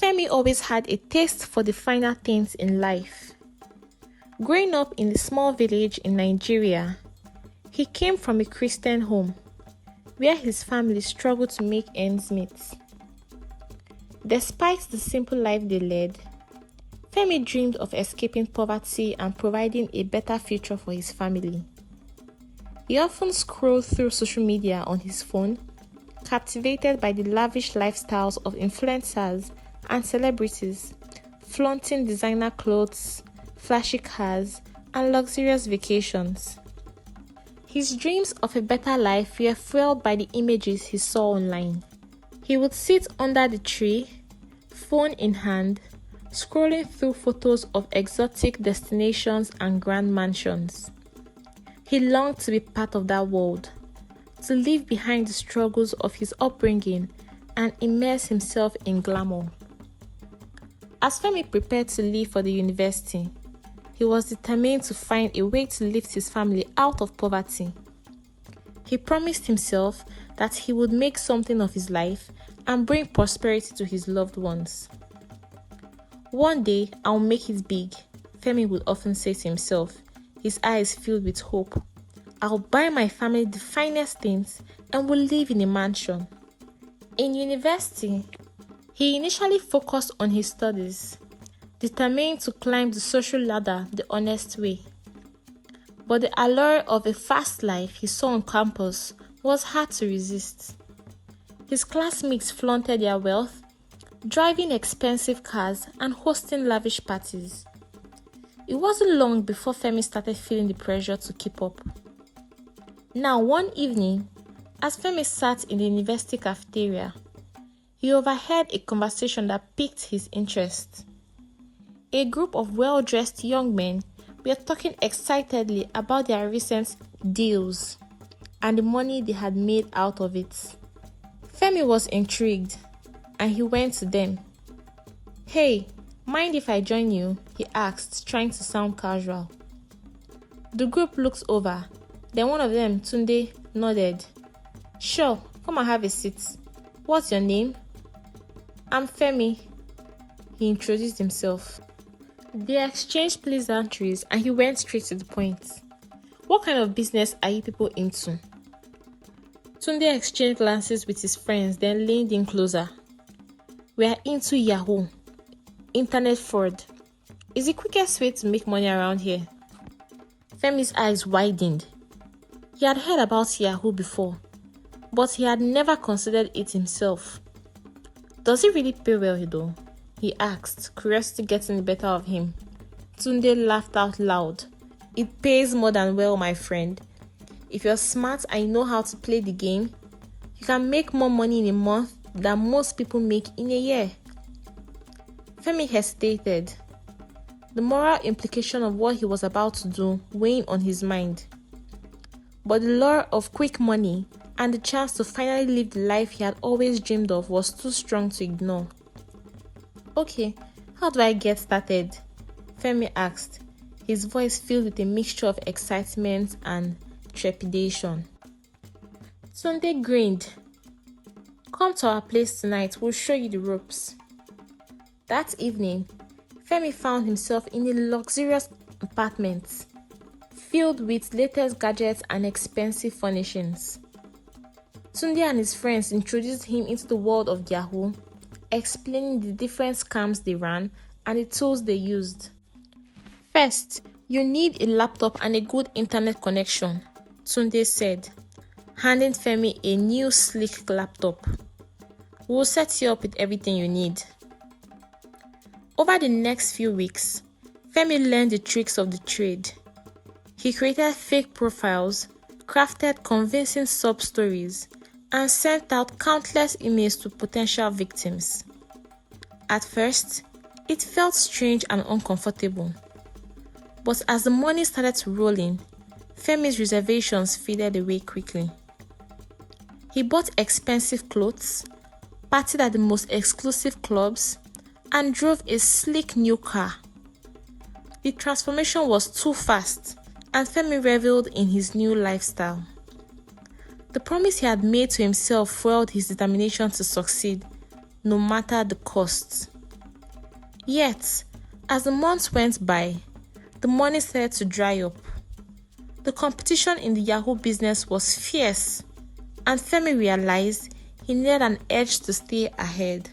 Femi always had a taste for the finer things in life. Growing up in a small village in Nigeria, he came from a Christian home where his family struggled to make ends meet. Despite the simple life they led, Femi dreamed of escaping poverty and providing a better future for his family. He often scrolled through social media on his phone, captivated by the lavish lifestyles of influencers and celebrities, flaunting designer clothes, flashy cars, and luxurious vacations. His dreams of a better life were fueled by the images he saw online. He would sit under the tree, phone in hand, scrolling through photos of exotic destinations and grand mansions. He longed to be part of that world, to leave behind the struggles of his upbringing and immerse himself in glamour. As Femi prepared to leave for the university, he was determined to find a way to lift his family out of poverty. He promised himself that he would make something of his life and bring prosperity to his loved ones. "One day, I'll make it big," Femi would often say to himself, his eyes filled with hope. "I'll buy my family the finest things and will live in a mansion." In university, he initially focused on his studies, determined to climb the social ladder the honest way. But the allure of a fast life he saw on campus was hard to resist. His classmates flaunted their wealth, driving expensive cars and hosting lavish parties. It wasn't long before Femi started feeling the pressure to keep up. Now, one evening, as Femi sat in the university cafeteria, he overheard a conversation that piqued his interest. A group of well-dressed young men were talking excitedly about their recent deals and the money they had made out of it. Femi was intrigued, and he went to them. "Hey, mind if I join you?" he asked, trying to sound casual. The group looked over. Then one of them, Tunde, nodded. "Sure, come and have a seat. What's your name?" "I'm Femi," he introduced himself. They exchanged pleasantries and he went straight to the point. "What kind of business are you people into?" Tunde exchanged glances with his friends, then leaned in closer. "We are into YAHOO, internet fraud. It's the quickest way to make money around here." Femi's eyes widened. He had heard about YAHOO before, but he had never considered it himself. "Does it really pay well though?" he asked, curiosity getting the better of him. Tunde laughed out loud. "It pays more than well, my friend. If you're smart and you know how to play the game, you can make more money in a month than most people make in a year." Femi hesitated, the moral implication of what he was about to do weighing on his mind. But the lure of quick money and the chance to finally live the life he had always dreamed of was too strong to ignore. "Okay, how do I get started?" Femi asked, his voice filled with a mixture of excitement and trepidation. Tunde grinned. "Come to our place tonight, we'll show you the ropes." That evening, Femi found himself in a luxurious apartment filled with latest gadgets and expensive furnishings. Tunde and his friends introduced him into the world of YAHOO, explaining the different scams they ran and the tools they used. "First, you need a laptop and a good internet connection," Tunde said, handing Femi a new sleek laptop. "We'll set you up with everything you need." Over the next few weeks, Femi learned the tricks of the trade. He created fake profiles, crafted convincing sub-stories, and sent out countless emails to potential victims. At first, it felt strange and uncomfortable. But as the money started to roll in, Femi's reservations faded away quickly. He bought expensive clothes, partied at the most exclusive clubs, and drove a sleek new car. The transformation was too fast, and Femi reveled in his new lifestyle. The promise he had made to himself fueled his determination to succeed, no matter the cost. Yet, as the months went by, the money started to dry up. The competition in the YAHOO business was fierce, and Femi realized he needed an edge to stay ahead.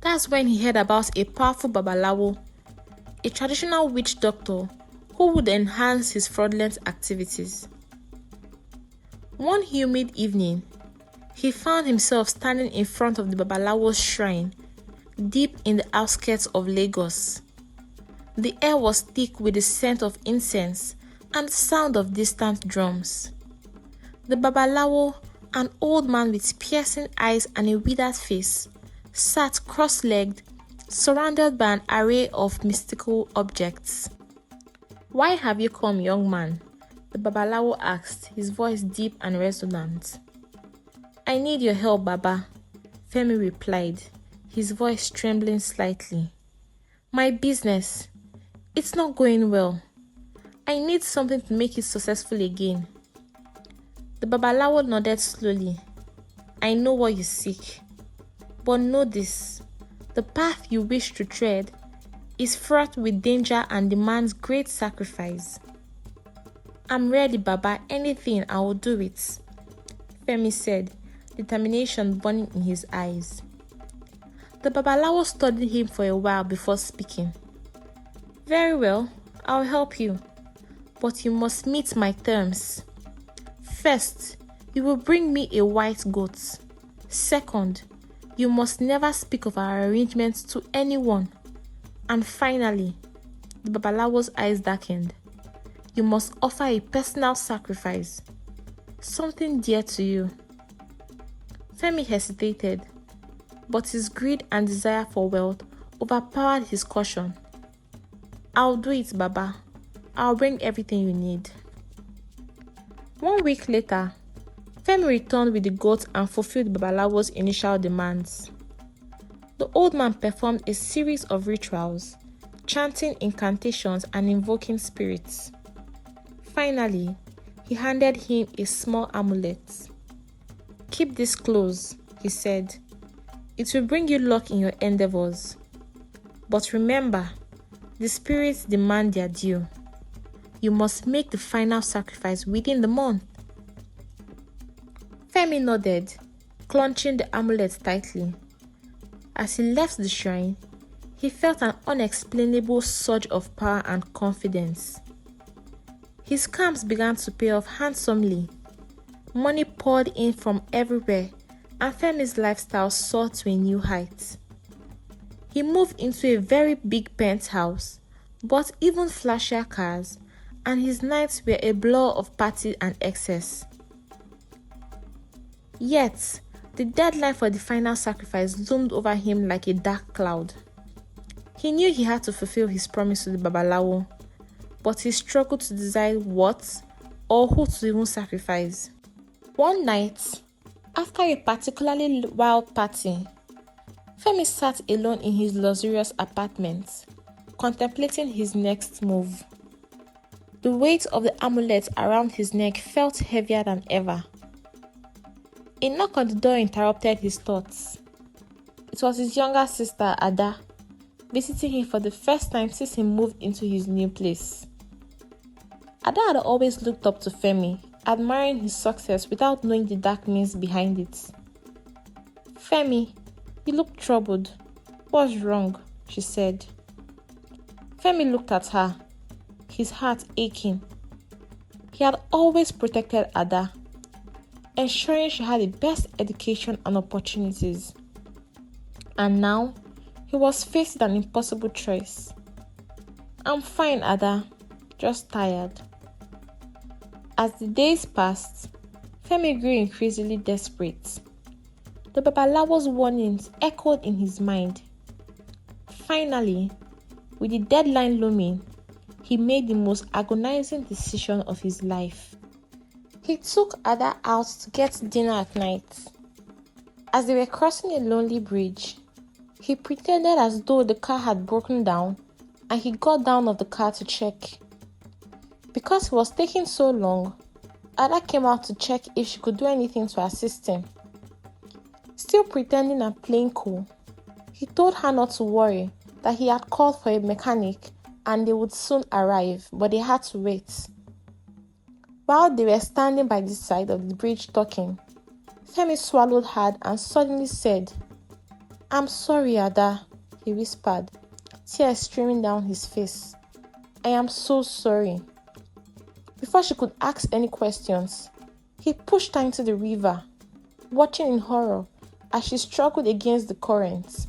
That's when he heard about a powerful babalawo, a traditional witch doctor who would enhance his fraudulent activities. One humid evening, he found himself standing in front of the babalawo's shrine, deep in the outskirts of Lagos. The air was thick with the scent of incense and the sound of distant drums. The babalawo, an old man with piercing eyes and a withered face, sat cross-legged, surrounded by an array of mystical objects. "Why have you come, young man?" the babalawo asked, his voice deep and resonant. "I need your help, Baba," Femi replied, his voice trembling slightly. "My business, it's not going well. I need something to make it successful again." The babalawo nodded slowly. "I know what you seek. But know this, the path you wish to tread is fraught with danger and demands great sacrifice." "I'm ready, Baba. Anything, I will do it," Femi said, determination burning in his eyes. The babalawo studied him for a while before speaking. "Very well, I'll help you. But you must meet my terms. First, you will bring me a white goat. Second, you must never speak of our arrangements to anyone. And finally," the babalawo's eyes darkened, "you must offer a personal sacrifice, something dear to you." Femi hesitated, but his greed and desire for wealth overpowered his caution. "I'll do it, Baba. I'll bring everything you need." 1 week later, Femi returned with the goat and fulfilled the babalawo's initial demands. The old man performed a series of rituals, chanting incantations and invoking spirits. Finally, he handed him a small amulet. "Keep this close," he said. "It will bring you luck in your endeavors. But remember, the spirits demand their due. You must make the final sacrifice within the month." Femi nodded, clutching the amulet tightly. As he left the shrine, he felt an unexplainable surge of power and confidence. His scams began to pay off handsomely. Money poured in from everywhere, and Femi's lifestyle soared to a new height. He moved into a very big penthouse, bought even flashier cars, and his nights were a blur of party and excess. Yet, the deadline for the final sacrifice loomed over him like a dark cloud. He knew he had to fulfill his promise to the babalawo, but he struggled to decide what or who to even sacrifice. One night, after a particularly wild party, Femi sat alone in his luxurious apartment, contemplating his next move. The weight of the amulet around his neck felt heavier than ever. A knock on the door interrupted his thoughts. It was his younger sister, Ada, visiting him for the first time since he moved into his new place. Ada had always looked up to Femi, admiring his success without knowing the dark means behind it. "Femi, you look troubled. What's wrong?" she said. Femi looked at her, his heart aching. He had always protected Ada, ensuring she had the best education and opportunities. And now, he was faced with an impossible choice. "I'm fine, Ada, just tired." As the days passed, Femi grew increasingly desperate. The babalawo's warnings echoed in his mind. Finally, with the deadline looming, he made the most agonizing decision of his life. He took Ada out to get dinner at night. As they were crossing a lonely bridge, he pretended as though the car had broken down and he got down off the car to check. Because he was taking so long, Ada came out to check if she could do anything to assist him. Still pretending and playing cool, He told her not to worry, that he had called for a mechanic and they would soon arrive, but they had to wait. While they were standing by the side of the bridge talking, Femi swallowed hard and suddenly said, "I'm sorry, Ada," he whispered, tears streaming down his face. "I am so sorry." Before she could ask any questions, he pushed her into the river, watching in horror as she struggled against the current.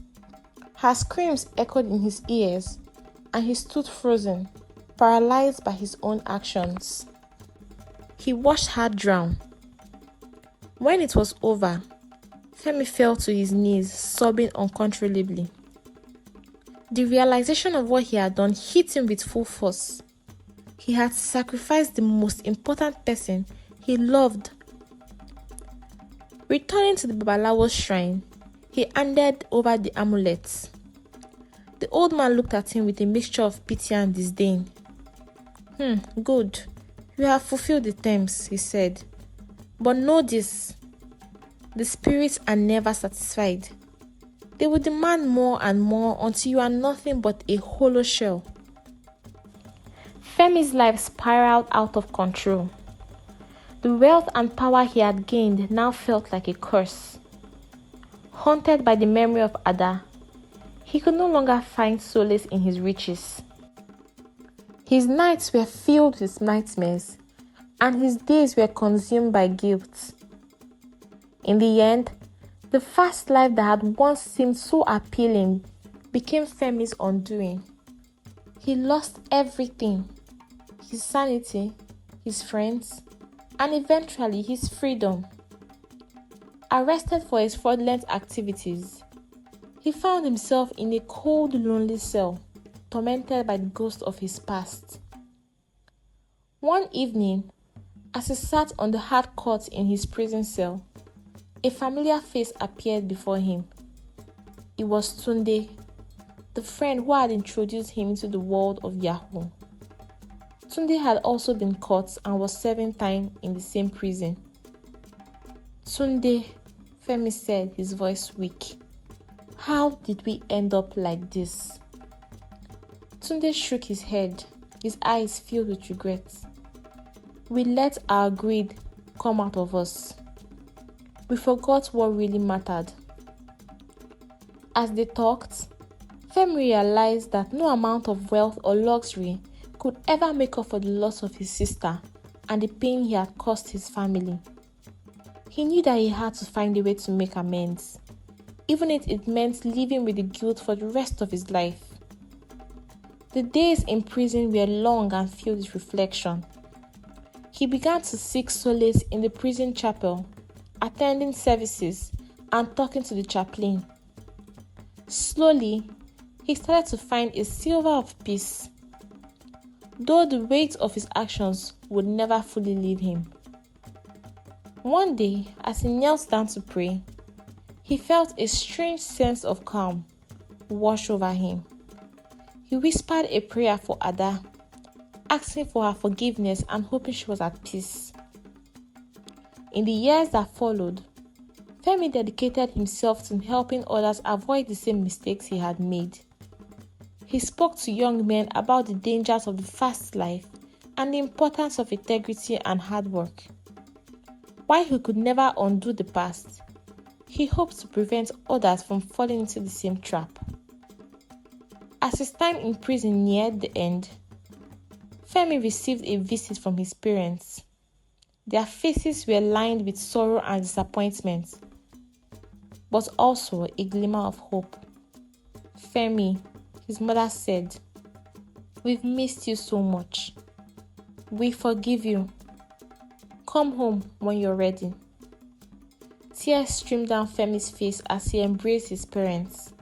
Her screams echoed in his ears, and he stood frozen, paralyzed by his own actions. He watched her drown. When it was over, Femi fell to his knees, sobbing uncontrollably. The realization of what he had done hit him with full force. He had sacrificed the most important person he loved. Returning to the Babalawo's shrine, he handed over the amulets. The old man looked at him with a mixture of pity and disdain. Good. You have fulfilled the terms," he said. "But know this, the spirits are never satisfied. They will demand more and more until you are nothing but a hollow shell." Femi's life spiraled out of control. The wealth and power he had gained now felt like a curse. Haunted by the memory of Ada, he could no longer find solace in his riches. His nights were filled with nightmares, and his days were consumed by guilt. In the end, the fast life that had once seemed so appealing became Femi's undoing. He lost everything: his sanity, his friends, and eventually his freedom. Arrested for his fraudulent activities, he found himself in a cold, lonely cell, tormented by the ghost of his past. One evening, as he sat on the hard cot in his prison cell, a familiar face appeared before him. It was Tunde, the friend who had introduced him into the world of YAHOO. Tunde had also been caught and was serving time in the same prison. "Tunde," Femi said, his voice weak. "How did we end up like this?" Tunde shook his head, his eyes filled with regret. "We let our greed come out of us. We forgot what really mattered." As they talked, Femi realized that no amount of wealth or luxury could ever make up for the loss of his sister and the pain he had caused his family. He knew that he had to find a way to make amends, even if it meant living with the guilt for the rest of his life. The days in prison were long and filled with reflection. He began to seek solace in the prison chapel, attending services and talking to the chaplain. Slowly, he started to find a sliver of peace, though the weight of his actions would never fully leave him. One day, as he knelt down to pray, he felt a strange sense of calm wash over him. He whispered a prayer for Ada, asking for her forgiveness and hoping she was at peace. In the years that followed, Femi dedicated himself to helping others avoid the same mistakes he had made. He spoke to young men about the dangers of the fast life and the importance of integrity and hard work. While he could never undo the past, he hoped to prevent others from falling into the same trap. As his time in prison neared the end, Femi received a visit from his parents. Their faces were lined with sorrow and disappointment, but also a glimmer of hope. "Femi," his mother said, "we've missed you so much. We forgive you. Come home when you're ready." Tears streamed down Femi's face as he embraced his parents.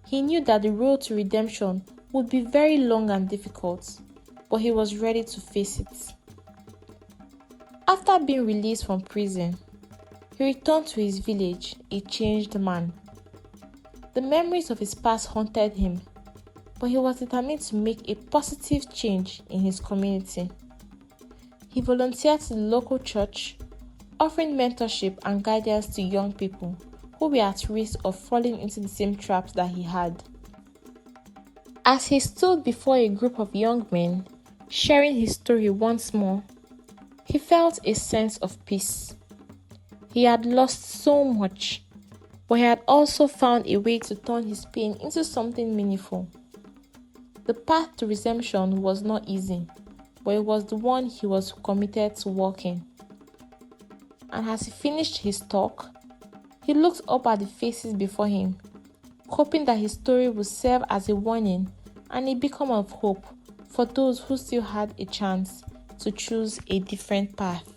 He knew that the road to redemption would be very long and difficult, but he was ready to face it. After being released from prison, he returned to his village, a changed man. The memories of his past haunted him, but he was determined to make a positive change in his community. He volunteered to the local church, offering mentorship and guidance to young people who who were at risk of falling into the same traps that he had. As he stood before a group of young men, sharing his story once more, he felt a sense of peace. He had lost so much, but he had also found a way to turn his pain into something meaningful. The path to redemption was not easy, but it was the one he was committed to walking. And as he finished his talk, he looked up at the faces before him, hoping that his story would serve as a warning and a beacon of hope for those who still had a chance to choose a different path.